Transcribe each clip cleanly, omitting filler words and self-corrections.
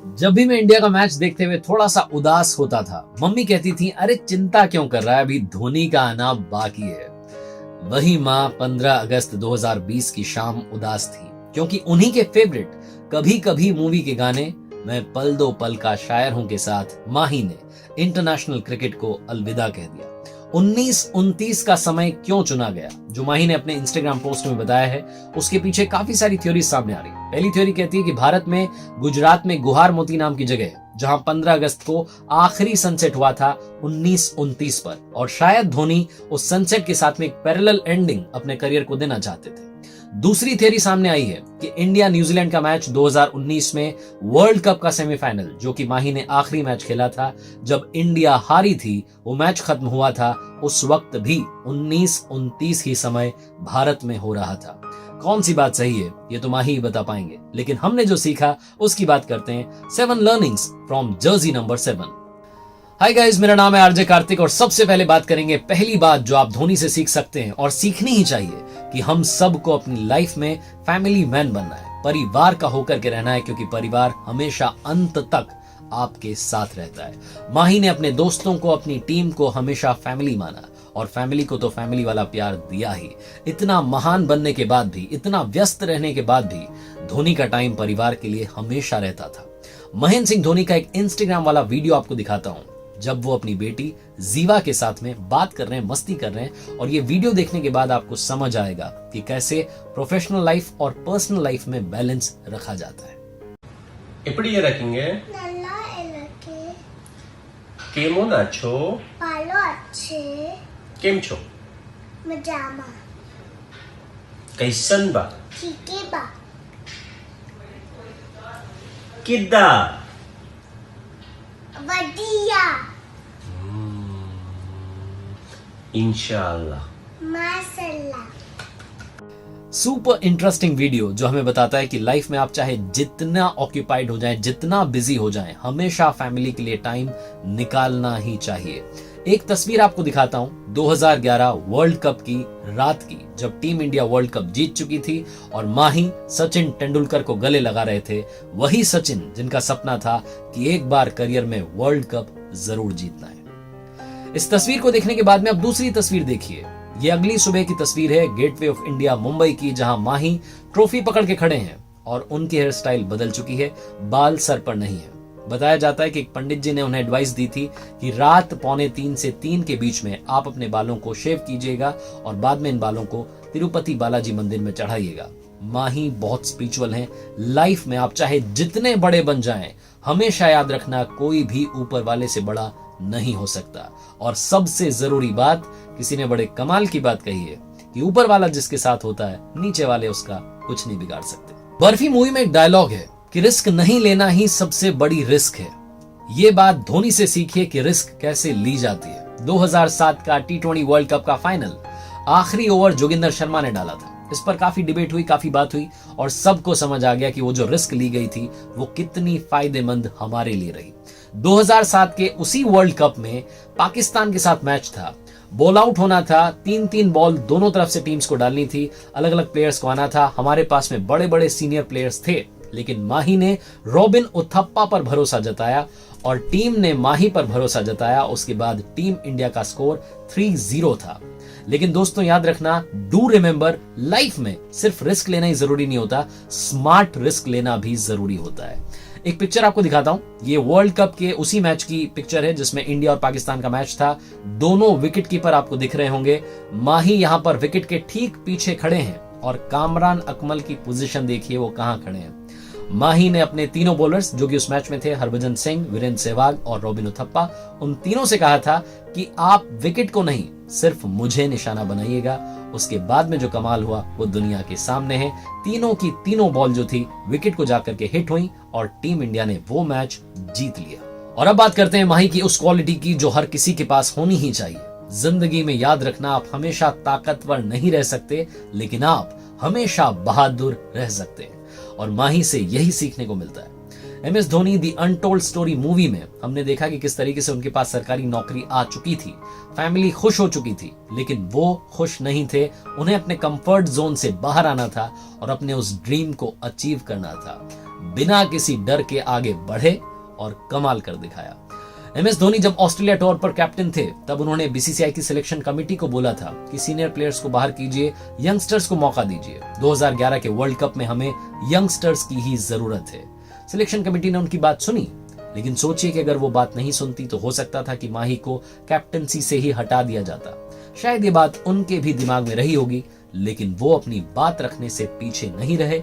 जब भी मैं इंडिया का मैच देखते हुए थोड़ा सा उदास होता था, मम्मी कहती थी, अरे चिंता क्यों कर रहा है, अभी धोनी का आना बाकी है। वही माँ 15 अगस्त 2020 की शाम उदास थी, क्योंकि उन्हीं के फेवरेट कभी कभी मूवी के गाने मैं पल दो पल का शायर हूं के साथ माही ने इंटरनेशनल क्रिकेट को अलविदा कह दिया। 1929 का समय क्यों चुना गया, जो माही ने अपने इंस्टाग्राम पोस्ट में बताया है, उसके पीछे काफी सारी थ्योरी सामने आ रही है। पहली थ्योरी कहती है कि भारत में गुजरात में गुहार मोती नाम की जगह है, जहां 15 अगस्त को आखिरी सनसेट हुआ था 1929 पर, और शायद धोनी उस सनसेट के साथ में एक पैरेलल एंडिंग अपने करियर को देना चाहते थे। दूसरी थ्योरी सामने आई है कि इंडिया न्यूजीलैंड का मैच 2019 में वर्ल्ड कप का सेमीफाइनल, जो कि माही ने आखिरी मैच खेला था जब इंडिया हारी थी, वो मैच खत्म हुआ था उस वक्त भी 1929 ही समय भारत में हो रहा था। कौन सी बात सही है ये तो माही ही बता पाएंगे, लेकिन हमने जो सीखा उसकी बात करते हैं। 7 learnings from Jersey number 7। Hi guys, मेरा नाम है आरजे कार्तिक और सबसे पहले बात करेंगे पहली बात जो आप धोनी से सीख सकते हैं और सीखनी ही चाहिए, कि हम सबको अपनी लाइफ में फैमिली मैन बनना है, परिवार का होकर के रहना है, क्योंकि परिवार हमेशा अंत तक आपके साथ रहता है। माही ने अपने दोस्तों को, अपनी टीम को हमेशा फैमिली माना, और फैमिली को तो फैमिली वाला प्यार दिया ही। इतना महान बनने के बाद भी, इतना व्यस्त रहने के बाद भी धोनी का टाइम परिवार के लिए हमेशा रहता था। महेंद्र सिंह धोनी का एक इंस्टाग्राम वाला वीडियो आपको दिखाता हूं, जब वो अपनी बेटी जीवा के साथ में बात कर रहे हैं, मस्ती कर रहे हैं, और ये वीडियो देखने के बाद आपको समझ आएगा कि कैसे प्रोफेशनल लाइफ और पर्सनल लाइफ में बैलेंस रखा जाता है। எப்படி இருக்கீங்க? நல்லா இருக்கு. કેમો નાછો? ભાলো છે. કેમ છો? મજામાં. કૈસન બા? ઠીકે બા. કિદ્દા? વડિયા. इंशाल्लाह। માસલ્લા. सुपर इंटरेस्टिंग वीडियो जो हमें बताता है कि लाइफ में आप चाहे जितना ऑक्यूपाइड हो जाएं, जितना बिजी हो जाएं, हमेशा फैमिली के लिए टाइम निकालना ही चाहिए। एक तस्वीर आपको दिखाता हूं 2011 वर्ल्ड कप की रात की, जब टीम इंडिया वर्ल्ड कप जीत चुकी थी और माही सचिन तेंदुलकर को गले लगा रहे थे। वही सचिन जिनका सपना था कि एक बार करियर में वर्ल्ड कप जरूर जीतना है। इस तस्वीर को देखने के बाद में अब दूसरी तस्वीर देखिए। ये अगली सुबह की तस्वीर है गेटवे ऑफ इंडिया मुंबई की, जहां माही ट्रॉफी पकड़ के खड़े हैं और उनकी हेयर स्टाइल बदल चुकी है, बाल सर पर नहीं है। बताया जाता है कि एक पंडित जी ने उन्हें एडवाइस दी थी कि रात 2:45 से 3 के बीच में आप अपने बालों को शेव कीजिएगा और बाद में इन बालों को तिरुपति बालाजी मंदिर में चढ़ाइएगा। माही बहुत स्पिरिचुअल हैं। लाइफ में आप चाहे जितने बड़े बन जाएं, हमेशा याद रखना कोई भी ऊपर वाले से बड़ा नहीं हो सकता। और सबसे जरूरी बात, किसी ने बड़े कमाल की बात कही है कि ऊपर वाला जिसके साथ होता है, नीचे वाले उसका कुछ नहीं बिगाड़ सकते। बर्फी मूवी में एक डायलॉग है कि रिस्क नहीं लेना ही सबसे बड़ी रिस्क है। ये बात धोनी से सीखिए कि रिस्क कैसे ली जाती है। 2007 का T20 वर्ल्ड कप का फाइनल आखिरी ओवर जोगिंदर शर्मा ने डाला था। इस पर काफी डिबेट हुई, काफी बात हुई, और सबको समझ आ गया कि वो जो रिस्क ली गई थी वो कितनी फायदेमंद हमारे लिए रही। 2007 के उसी वर्ल्ड कप में पाकिस्तान के साथ मैच था, बॉल आउट होना था, 3-3 बॉल दोनों तरफ से टीम्स को डालनी थी, अलग अलग प्लेयर्स को आना था। हमारे पास में बड़े बड़े सीनियर प्लेयर्स थे, लेकिन माही ने रॉबिन उथप्पा पर भरोसा जताया और टीम ने माही पर भरोसा जताया। उसके बाद टीम इंडिया का स्कोर 3-0 था। लेकिन दोस्तों याद रखना, डू रिमेंबर, लाइफ में सिर्फ रिस्क लेना ही जरूरी नहीं होता, स्मार्ट रिस्क लेना भी जरूरी होता है। एक पिक्चर आपको दिखाता हूं, ये वर्ल्ड कप के उसी मैच की पिक्चर है जिसमें इंडिया और पाकिस्तान का मैच था। दोनों विकेट कीपर आपको दिख रहे होंगे। माही यहां पर विकेट के ठीक पीछे खड़े हैं और कामरान अकमल की पोजीशन देखिए वो कहां खड़े हैं। माही ने अपने तीनों बॉलर्स जो कि उस मैच में थे, हरभजन सिंह, वीरेंद्र सहवाग और रॉबिन उथप्पा, उन तीनों से कहा था कि आप विकेट को नहीं, सिर्फ मुझे निशाना बनाइएगा। उसके बाद में जो कमाल हुआ वो दुनिया के सामने है। तीनों की तीनों बॉल जो थी विकेट को जाकर के हिट हुई और टीम इंडिया ने वो मैच जीत लिया। और अब बात करते हैं माही की उस क्वालिटी की जो हर किसी के पास होनी ही चाहिए। जिंदगी में याद रखना, आप हमेशा ताकतवर नहीं रह सकते, लेकिन आप हमेशा बहादुर रह सकते हैं, और माही से यही सीखने को मिलता है। MS Dhoni the untold story movie में हमने देखा कि किस तरीके से उनके पास सरकारी नौकरी आ चुकी थी, फैमिली खुश हो चुकी थी, लेकिन वो खुश नहीं थे। उन्हें अपने कंफर्ट जोन से बाहर आना था और अपने उस ड्रीम को अचीव करना था। बिना किसी डर के आगे बढ़े और कमाल कर दिखाया। MS धोनी जब ऑस्ट्रेलिया टूर पर कैप्टन थे तब उन्होंने BCCI की सिलेक्शन कमेटी को बोला था कि सीनियर प्लेयर्स को बाहर कीजिए, यंगस्टर्स को मौका दीजिए। 2011 के वर्ल्ड कप में हमें यंगस्टर्स की ही जरूरत है। सिलेक्शन कमेटी ने उनकी बात सुनी, लेकिन सोचिए कि अगर वो बात नहीं सुनती तो हो सकता था कि माही को कैप्टनसी से ही हटा दिया जाता। शायद ये बात उनके भी दिमाग में रही होगी, लेकिन वो अपनी बात रखने से पीछे नहीं रहे,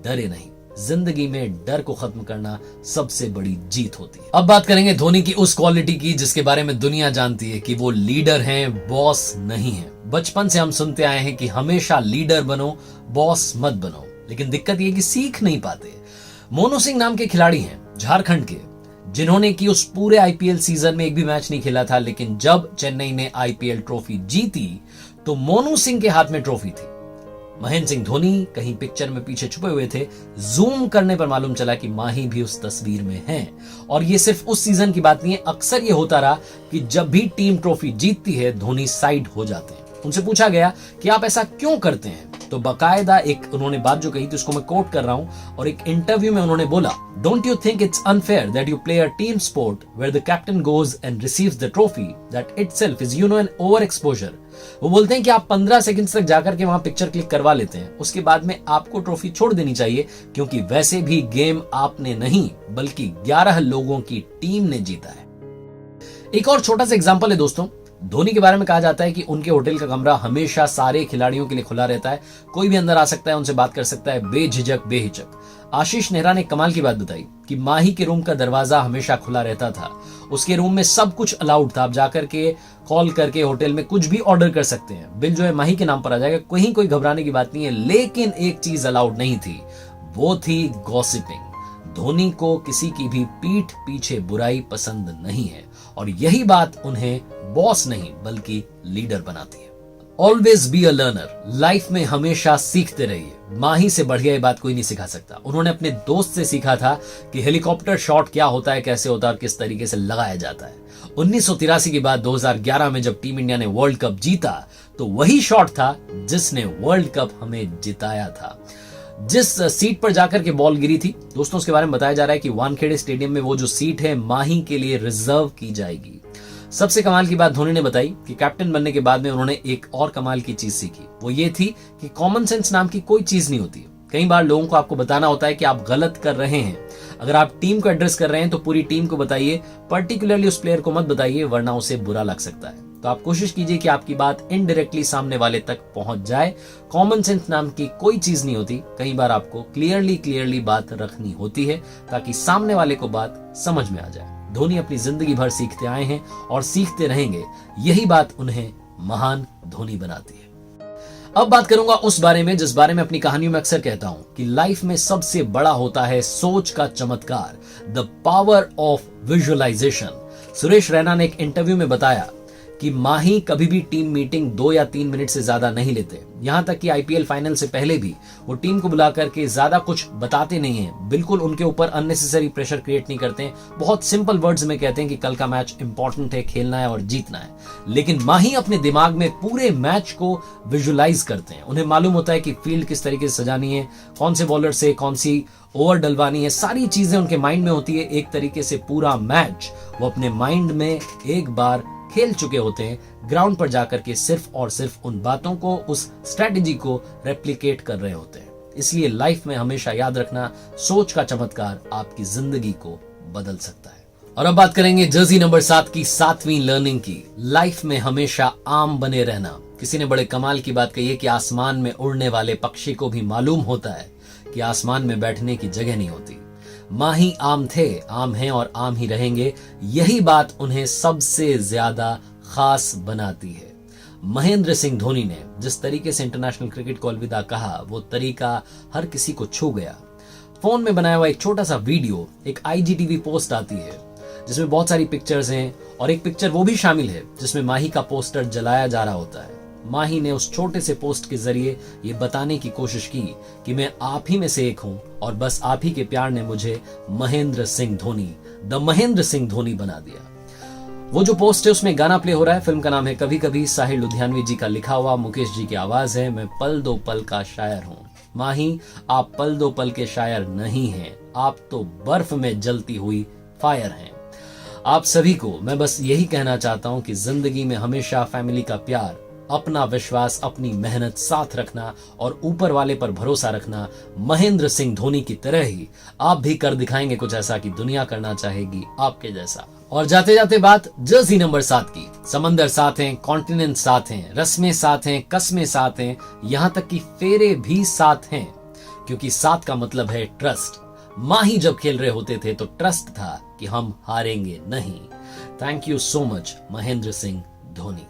डरे नहीं। जिंदगी में डर को खत्म करना सबसे बड़ी जीत होती है। अब बात करेंगे धोनी की उस क्वालिटी की जिसके बारे में दुनिया जानती है कि वो लीडर हैं, बॉस नहीं है। बचपन से हम सुनते आए हैं कि हमेशा लीडर बनो, बॉस मत बनो, लेकिन दिक्कत ये कि सीख नहीं पाते। मोनू सिंह नाम के खिलाड़ी हैं झारखंड के, जिन्होंने की उस पूरे IPL सीजन में एक भी मैच नहीं खेला था, लेकिन जब चेन्नई ने IPL ट्रॉफी जीती तो मोनू सिंह के हाथ में ट्रॉफी थी। महेंद्र सिंह धोनी कहीं पिक्चर में पीछे छुपे हुए थे। जूम करने पर मालूम चला कि माही भी उस तस्वीर में हैं। और ये सिर्फ उस सीजन की बात नहीं है, अक्सर ये होता रहा कि जब भी टीम ट्रॉफी जीतती है धोनी साइड हो जाते हैं। उनसे पूछा गया कि आप ऐसा क्यों करते हैं, तो बाकायदा एक उन्होंने बात जो कही थी उसको मैं कोट कर रहा हूं, और एक इंटरव्यू में उन्होंने बोला, don't you think it's unfair that you play a team sport where the captain goes and receives the trophy, that itself is an over exposure. वो बोलते हैं कि आप 15 सेकंड तक जाकर के वहां पिक्चर क्लिक करवा लेते हैं, उसके बाद में आपको ट्रॉफी छोड़ देनी चाहिए, क्योंकि वैसे भी गेम आपने नहीं बल्कि 11 लोगों की टीम ने जीता है। एक और छोटा सा एग्जांपल है दोस्तों, धोनी के बारे में कहा जाता है कि उनके होटल का कमरा हमेशा सारे खिलाड़ियों के लिए खुला रहता है, कोई भी अंदर आ सकता है, उनसे बात कर सकता है बेझिझक बेहिचक। आशीष नेहरा ने कमाल की बात बताई कि माही के रूम का दरवाजा हमेशा खुला रहता था, उसके रूम में सब कुछ अलाउड था, आप जाकर के कॉल करके होटल में कुछ भी ऑर्डर कर सकते हैं, बिल जो है माही के नाम पर आ जाएगा, कहीं कोई घबराने की बात नहीं है। लेकिन एक चीज अलाउड नहीं थी, वो थी गॉसिपिंग। धोनी को किसी की भी पीठ पीछे बुराई पसंद नहीं है, और यही बात उन्हें बॉस नहीं बल्कि लीडर बनाती है। Always be a learner, life में हमेशा सीखते रहिए। माही से बढ़िया ये बात कोई नहीं सिखा सकता। उन्होंने अपने दोस्त से सीखा था कि हेलीकॉप्टर शॉट क्या होता है, कैसे होता है और किस तरीके से लगाया जाता है। 1983 के बाद 2011 में जब टीम इंडिया ने वर्ल्ड कप जीता तो वही शॉट था जिसने वर्ल्ड कप हमें जिताया था। जिस सीट पर जाकर के बॉल गिरी थी दोस्तों, उसके बारे में बताया जा रहा है कि वानखेड़े स्टेडियम में वो जो सीट है माही के लिए रिजर्व की जाएगी। सबसे कमाल की बात धोनी ने बताई कि कैप्टन बनने के बाद में उन्होंने एक और कमाल की चीज सीखी, वो ये थी कि कॉमन सेंस नाम की कोई चीज नहीं होती। कई बार लोगों को आपको बताना होता है कि आप गलत कर रहे हैं। अगर आप टीम को एड्रेस कर रहे हैं तो पूरी टीम को बताइए, पर्टिकुलरली उस प्लेयर को मत बताइए, वरना उसे बुरा लग सकता है। तो आप कोशिश कीजिए कि आपकी बात इनडायरेक्टली सामने वाले तक पहुंच जाए। कॉमन सेंस नाम की कोई चीज नहीं होती, कई बार आपको क्लियरली बात रखनी होती है ताकि सामने वाले को बात समझ में आ जाए। धोनी अपनी जिंदगी भर सीखते आए हैं और सीखते रहेंगे, यही बात उन्हें महान धोनी बनाती है। अब बात करूंगा उस बारे में जिस बारे में अपनी कहानियों में अक्सर कहता हूं कि लाइफ में सबसे बड़ा होता है सोच का चमत्कार, the power of visualisation. Suresh Raina ने एक इंटरव्यू में बताया कि माही कभी भी टीम मीटिंग 2 या 3 मिनट से ज्यादा नहीं लेते। यहां तक कि IPL फाइनल से पहले भी वो टीम को बुला करके ज्यादा कुछ बताते नहीं है, बिल्कुल उनके ऊपर अननेसेसरी प्रेशर क्रिएट नहीं करते हैं। बहुत सिंपल वर्ड्स में कहते हैं कि कल का मैच इंपॉर्टेंट है, खेलना है और जीतना है। लेकिन माही अपने दिमाग में पूरे मैच को विजुअलाइज करते हैं। उन्हें मालूम होता है कि फील्ड किस तरीके से सजानी है, कौन से बॉलर से कौन सी ओवर डलवानी है, सारी चीजें उनके माइंड में होती है। एक तरीके से पूरा मैच वो अपने माइंड में एक बार खेल चुके होते हैं, ग्राउंड पर जाकर के सिर्फ और सिर्फ उन बातों को, उस स्ट्रेटेजी को रेप्लिकेट कर रहे होते हैं। इसलिए लाइफ में हमेशा याद रखना, सोच का चमत्कार आपकी जिंदगी को बदल सकता है। और अब बात करेंगे जर्सी नंबर 7 की 7वीं लर्निंग की, लाइफ में हमेशा आम बने रहना। किसी ने बड़े कमाल की बात कही है कि आसमान में उड़ने वाले पक्षी को भी मालूम होता है कि आसमान में बैठने की जगह नहीं होती। माही आम थे, आम हैं और आम ही रहेंगे, यही बात उन्हें सबसे ज्यादा खास बनाती है। महेंद्र सिंह धोनी ने जिस तरीके से इंटरनेशनल क्रिकेट को अलविदा कहा, वो तरीका हर किसी को छू गया। फोन में बनाया हुआ एक छोटा सा वीडियो, एक IGTV पोस्ट आती है जिसमें बहुत सारी पिक्चर्स हैं, और एक पिक्चर वो भी शामिल है जिसमें माही का पोस्टर जलाया जा रहा होता है। माही ने उस छोटे से पोस्ट के जरिए ये बताने की कोशिश की कि मैं आप ही में से एक हूं, और बस आप ही के प्यार ने मुझे महेंद्र सिंह धोनी, द महेंद्र सिंह धोनी बना दिया। वो जो पोस्ट है उसमें गाना प्ले हो रहा है, फिल्म का नाम है कभी कभी, साहिर लुधियानवी जी का लिखा हुआ, मुकेश जी की आवाज है, मैं पल दो पल का शायर हूं। माही, आप पल दो पल के शायर नहीं हैं, आप तो बर्फ में जलती हुई फायर हैं। आप सभी को मैं बस यही कहना चाहता हूं कि जिंदगी में हमेशा फैमिली का प्यार, अपना विश्वास, अपनी मेहनत साथ रखना और ऊपर वाले पर भरोसा रखना। महेंद्र सिंह धोनी की तरह ही आप भी कर दिखाएंगे कुछ ऐसा कि दुनिया करना चाहेगी आपके जैसा। और जाते जाते बात जर्सी नंबर 7 की। समंदर साथ हैं, कॉन्टिनेंट साथ हैं, रस्में साथ हैं, कस्में साथ हैं, यहां तक कि फेरे भी साथ हैं, क्योंकि 7 का मतलब है ट्रस्ट। माही जब खेल रहे होते थे तो ट्रस्ट था कि हम हारेंगे नहीं। Thank you so much Mahendra Singh Dhoni.